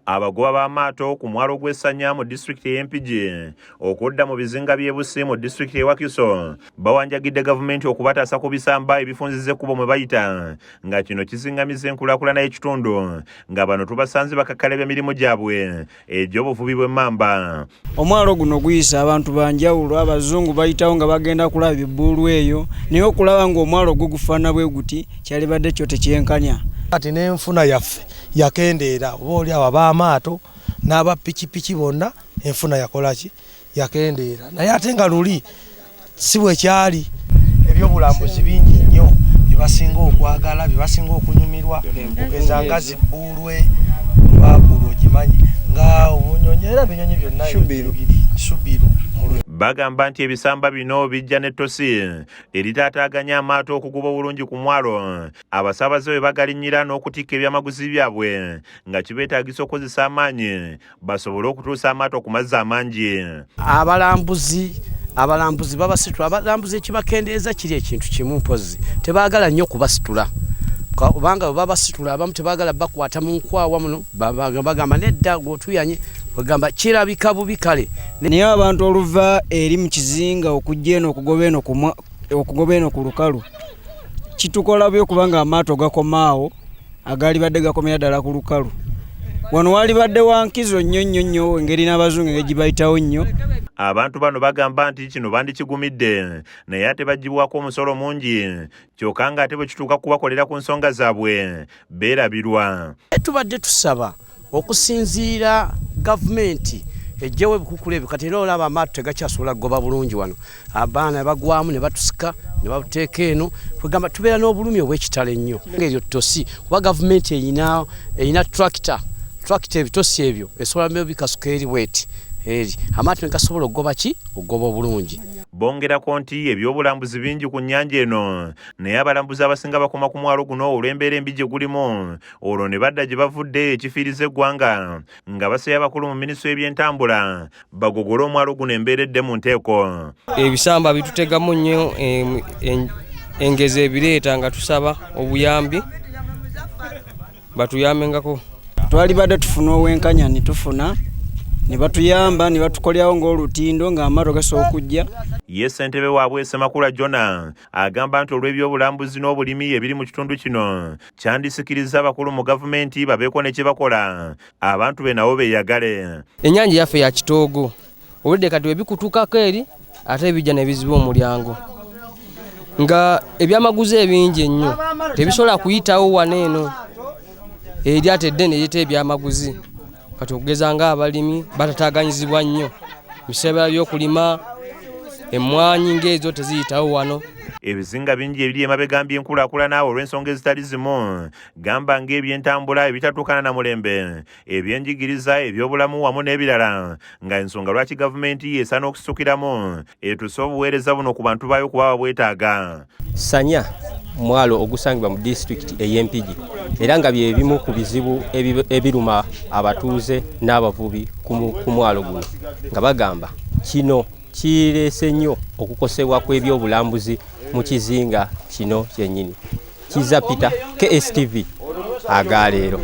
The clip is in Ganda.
Abagoba b'amaato ku mwalo gw'Essanya mu disitulikiti y'Empigi okudda mu bizinga by'e Busi mu disitulikiti y'e Wakiso bawanjagidde gavumenti okubataasa ku bisamba ebifunziza ekkubo mwe bayita nga kino kizingamiza enkulaakulana y'ekitundu nga bano tubasanze bakakkalabya emirimu gyabwe egy'obuvubi bw'emmamba. Omwalo guno guyisa abantu banjawulo, abazungu bayitawo nga bagenda kulaba ebbuulu eyo, naye okulaba ng'omwalo gwo gufaana bwe guti kyalibadde kyo tekyenkanya. Kati n'enfuna yaffe yakendeera, oba oli awo ab'amaato n'aba pikipiki bonna enfuna yakolaki yakendeera, naye ate nga luli si bwe kyali. Ebyobulambuzi bingi nnyo byebasinga okwagala, byebasinga okunyumirwa, kugeza nga zibbuulwe oba bbuulu ogimanyi nga obunyonyi, era ebinyonyi byonna subiru. Bagamba nti ebisamba bino bijja n'ettosi eritaataaganya amaato okugoba obulungi ku mwalo, abasaabaze bwe bagalinnyira n'okutikka ebyamaguzi byabwe nga kibeetaagisa okukozesa amaanyi basobole okutuusa amaato ku mazzi amangi. Abalambuzi babasitula, abalambuzi ekibakendeeza kiri ekintu kimu mpozi, tebaagala nnyo kubasitula. Kubanga bwe babasitula abamu tebaagala bakwata mu nkwawa muno, bagamba nedda gw'otuyanye, bagamba kirabika bubi kale. Naye abantu oluva eri mu kizinga okujja eno okugoba eno ku lukalu kitukola byo kubanga amaato gakomaawo agali badde gakomera ddala ku lukalu. Wano wali badde wankizo nnyo engeri n'abazungu egibayitawo nnyo. Abantu bano bagamba nti kino bandikigumidde naye ate bagibwako omusolo mungi, kyokka nga ate bwe kituuka kubakolera ku nsonga zaabwe beerabirwa. Tubadde tusaba okusinziira gavumenti ejjewo ebikukula ebyo, kati era olaba amaato tegakyasobola kugoba bulungi wano, abaana bagwamu ne batusika ne babuteeka eno, kwegamba tubeera n'obulumi obw'ekitalo ennyo ng'eryo ttosi, kuba gavumenti eyina tractor ebitosi ebyo esobola bikasuka eri bweti eri amaato ne gasobola okugoba okugoba obulungi. Bongerako nti ebyobulambuzi bingi ku nnyanja eno, naye abalambuzi abasinga bakoma ku mwalo guno olw'embeera embi gye gulimu, olwo ne badda gye bavudde ekifiiriza eggwanga nga basaba abakulu mu minisitule y'ebyentambula bagogole omwalo guno embeeredde mu nteeko. Ebisamba bitutegamu nnyo engezi ebireeta nga tusaba obuyambi batuyambengako. Twali badde tufuna obwenkanya ne tufuna ne batuyamba ne batukolyawo ng'olutindo ng'amaato gasobola okujja. Ye ssentebe waabwe Semakula Jona agamba nti olw'ebyobulambuzi n'obulimi ebiri mu kitundu kino kyandisikiriza abakulu mu gavumenti babeeko ne kye bakola abantu be nabo beeyagale. Ennyanja yaffe ya kitoogo, obudde kati bwe bikutuukako eri ate bijja ne biziba omulyango nga ebyamaguzi ebingi ennyo tebisobola kuyitawo wano eno eri ate eddene eyita ebyamaguzi. Kati okugeza nga abalimi batataaganyizibwa nnyo mu biseera by'okulima, emmwanyi ng'ezo teziyitawo wano. Ebizinga bingi ebiri emabega by'enkulaakulana olw'ensonga ezitali zimu, gamba ng'ebyentambula ebitatuukana na mulembe, ebyenjigiriza, ebyobulamu wamu n'ebirala, nga ensonga lwaki gavumenti esaana okusukiramu etuuse obuweereza buno ku bantu baayo kuba babwetaaga. Ssanya mwalo ogusangibwa mu disitulikiti ey'Empigi era nga bye bimu ku bizibu ebiruma abatuuze n'abavubi ku mwalo guno, nga bagamba kino kireese nnyo okukosebwa kw'ebyobulambuzi mu kizinga kino kyennyini. Kiza Peter, KSTV, Agaleero.